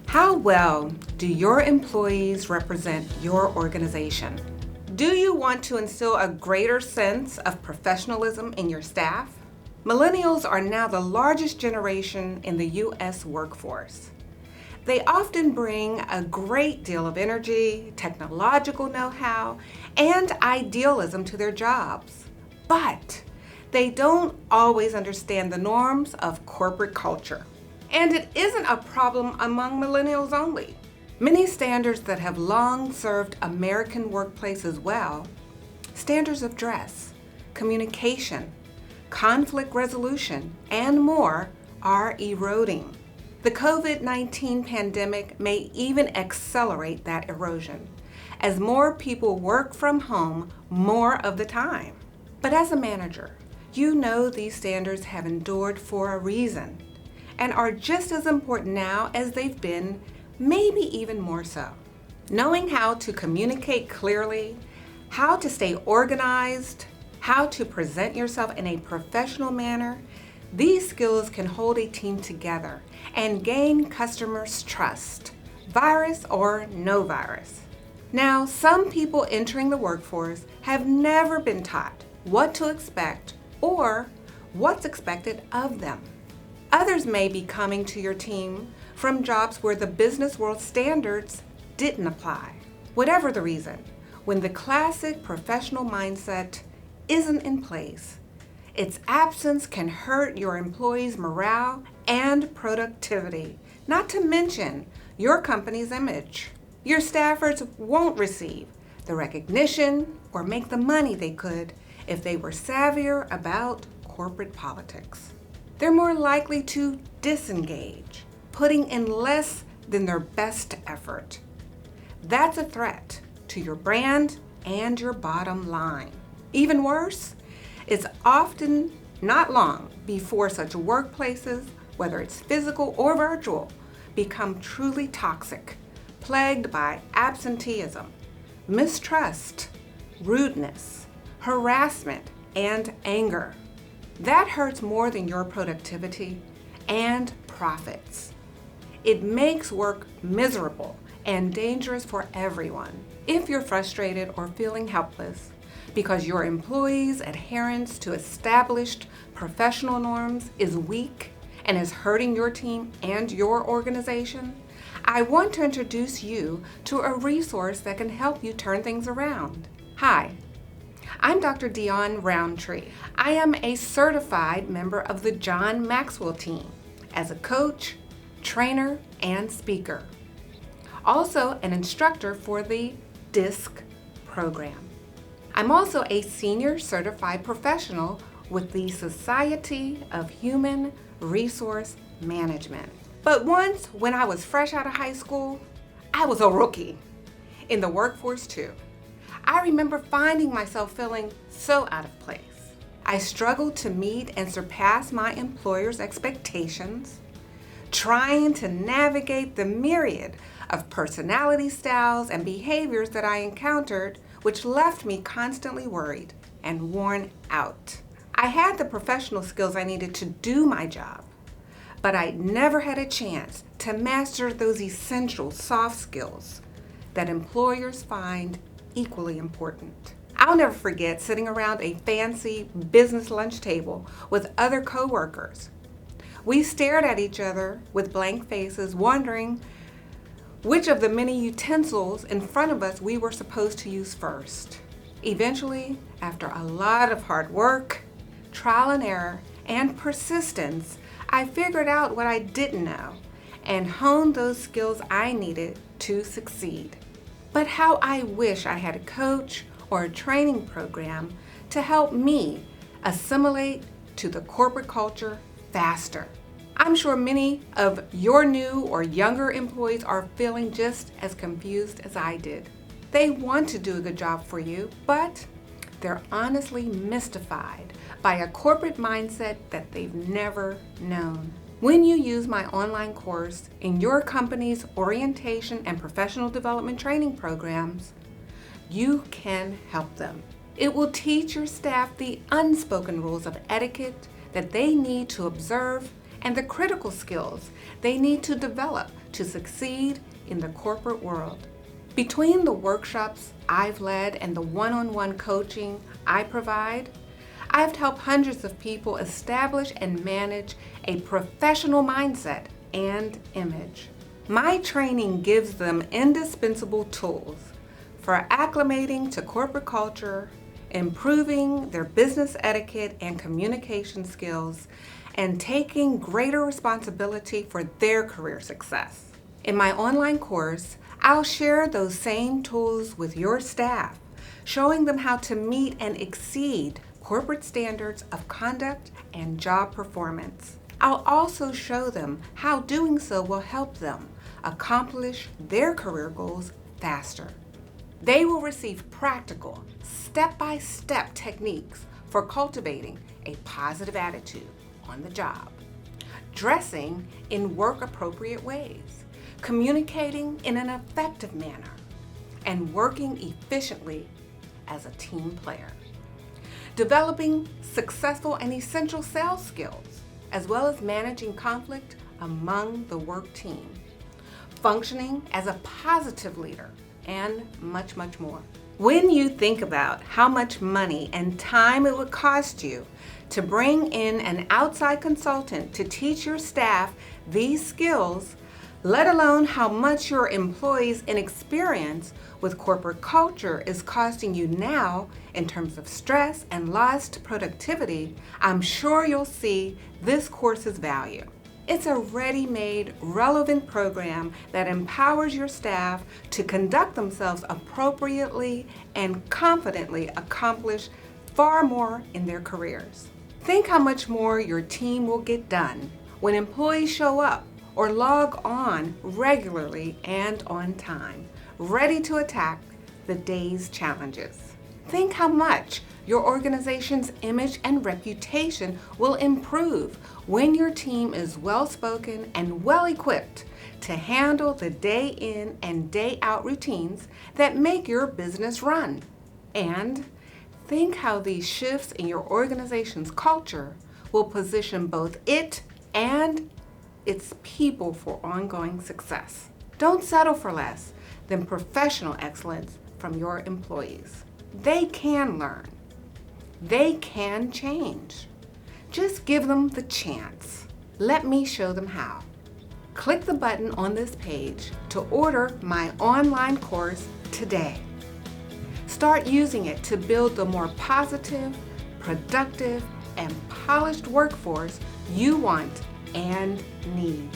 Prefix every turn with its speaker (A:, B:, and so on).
A: How well do your employees represent your organization? Do you want to instill a greater sense of professionalism in your staff? Millennials are now the largest generation in the U.S. workforce. They often bring a great deal of energy, technological know-how, and idealism to their jobs. But they don't always understand the norms of corporate culture. And it isn't a problem among millennials only. Many standards that have long served American workplaces well, standards of dress, communication, conflict resolution, and more, are eroding. The COVID-19 pandemic may even accelerate that erosion as more people work from home more of the time. But as a manager, you know these standards have endured for a reason and are just as important now as they've been, maybe even more so. Knowing how to communicate clearly, how to stay organized, how to present yourself in a professional manner, these skills can hold a team together and gain customers' trust, virus or no virus. Now, some people entering the workforce have never been taught what to expect or what's expected of them. Others may be coming to your team from jobs where the business world standards didn't apply. Whatever the reason, when the classic professional mindset isn't in place, its absence can hurt your employees' morale and productivity, not to mention your company's image. Your staffers won't receive the recognition or make the money they could if they were savvier about corporate politics. They're more likely to disengage, putting in less than their best effort. That's a threat to your brand and your bottom line. Even worse, it's often not long before such workplaces, whether it's physical or virtual, become truly toxic, plagued by absenteeism, mistrust, rudeness, harassment, and anger. That hurts more than your productivity and profits. It makes work miserable and dangerous for everyone. If you're frustrated or feeling helpless because your employees' adherence to established professional norms is weak and is hurting your team and your organization, I want to introduce you to a resource that can help you turn things around. Hi. I'm Dr. Deeawn Roundtree. I am a certified member of the John Maxwell team as a coach, trainer, and speaker. Also an instructor for the DISC program. I'm also a senior certified professional with the Society of Human Resource Management. But once, when I was fresh out of high school, I was a rookie in the workforce too. I remember finding myself feeling so out of place. I struggled to meet and surpass my employer's expectations, trying to navigate the myriad of personality styles and behaviors that I encountered, which left me constantly worried and worn out. I had the professional skills I needed to do my job, but I never had a chance to master those essential soft skills that employers find equally important. I'll never forget sitting around a fancy business lunch table with other coworkers. We stared at each other with blank faces, wondering which of the many utensils in front of us we were supposed to use first. Eventually, after a lot of hard work, trial and error, and persistence, I figured out what I didn't know and honed those skills I needed to succeed. But how I wish I had a coach or a training program to help me assimilate to the corporate culture faster. I'm sure many of your new or younger employees are feeling just as confused as I did. They want to do a good job for you, but they're honestly mystified by a corporate mindset that they've never known. When you use my online course in your company's orientation and professional development training programs, you can help them. It will teach your staff the unspoken rules of etiquette that they need to observe and the critical skills they need to develop to succeed in the corporate world. Between the workshops I've led and the one-on-one coaching I provide, I've helped hundreds of people establish and manage a professional mindset and image. My training gives them indispensable tools for acclimating to corporate culture, improving their business etiquette and communication skills, and taking greater responsibility for their career success. In my online course, I'll share those same tools with your staff, showing them how to meet and exceed corporate standards of conduct and job performance. I'll also show them how doing so will help them accomplish their career goals faster. They will receive practical, step-by-step techniques for cultivating a positive attitude on the job, dressing in work-appropriate ways, communicating in an effective manner, and working efficiently as a team player. Developing successful and essential sales skills, as well as managing conflict among the work team, functioning as a positive leader, and much, much more. When you think about how much money and time it would cost you to bring in an outside consultant to teach your staff these skills, let alone how much your employees' inexperience with corporate culture is costing you now in terms of stress and lost productivity, I'm sure you'll see this course's value. It's a ready-made, relevant program that empowers your staff to conduct themselves appropriately and confidently accomplish far more in their careers. Think how much more your team will get done when employees show up or log on regularly and on time, ready to attack the day's challenges. Think how much your organization's image and reputation will improve when your team is well-spoken and well-equipped to handle the day in and day out routines that make your business run. And think how these shifts in your organization's culture will position both it and its people for ongoing success. Don't settle for less than professional excellence from your employees. They can learn. They can change. Just give them the chance. Let me show them how. Click the button on this page to order my online course today. Start using it to build the more positive, productive, and polished workforce you want and need.